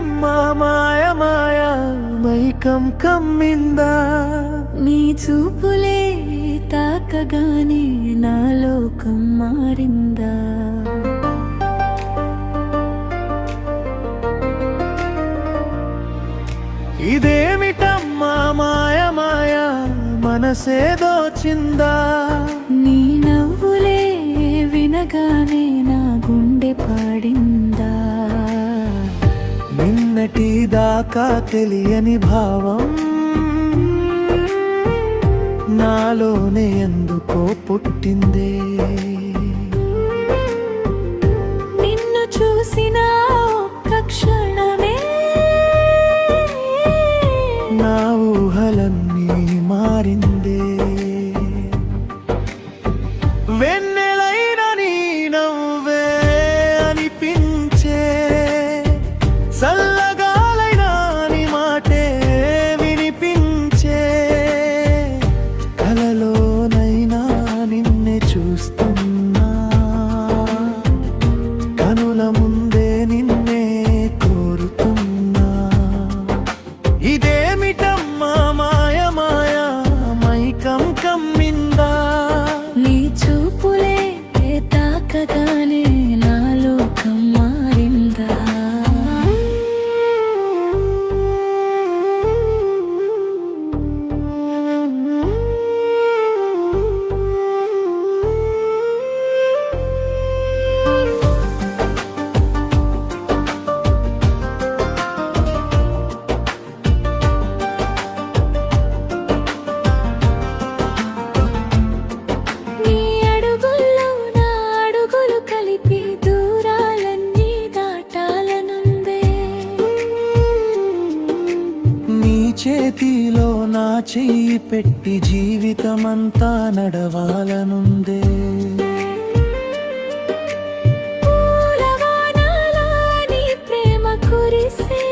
ఇదేమిటమ్మా మాయ మాయ మైకం కమ్మిందా నీ చూపులే తాకగానే నా లోకం మారిందా ఇదేమిటమ్మా మాయ మాయ మనసే దోచిందా నీ నవ్వులే వినగానే నా గుండె పాడిందా నిన్నటి దాకా తెలియని భావం నాలోనే ఎందుకో పుట్టిందే నిన్ను చూసిన ఒక్క క్షణమే నా ఊహలన్నీ మారిందే వెన్నెలైన నీ నవ్వే అనిపించే చల్లగాలైన నీ మాటే వినిపించే కలలోనైనా నిన్నే చూస్తున్నా కనుల ముందే నిన్నే కోరుతున్నా ఇదేమిటమ్మా మాయ మాయ మైకం కమ్మిందా నీ చూపులే తాకగానే నా లోకం మారిందా నీ అడుగుల్లో నా అడుగులు కలిపి దూరాలన్నీ దాటాలనుందే నీ చేతిలో నా చెయ్యి పెట్టి జీవితమంతా నడవాలనుందే పూలవానలా నీ ప్రేమ కురిసే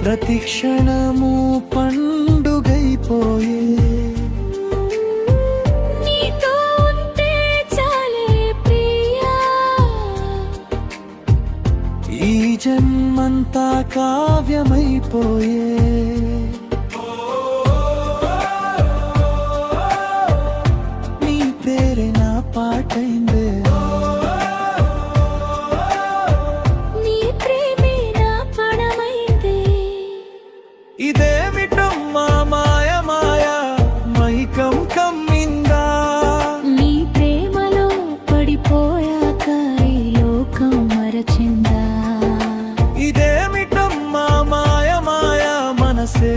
ప్రతి క్షణము పండుగైపోయే నీతో ఉంటే చాలే ప్రియా ఈ జన్మంతా కావ్యమైపోయే నీ పేరే నా పాటైందే నీ ప్రేమే నా పణమైందే ఇదేమిటమ్మా మాయ మాయ మైకం కమ్మిందా నీ ప్రేమలో పడిపోయాక ఈ లోకం మరచిందా ఇదేమిటమ్మా మాయ మాయ మనసే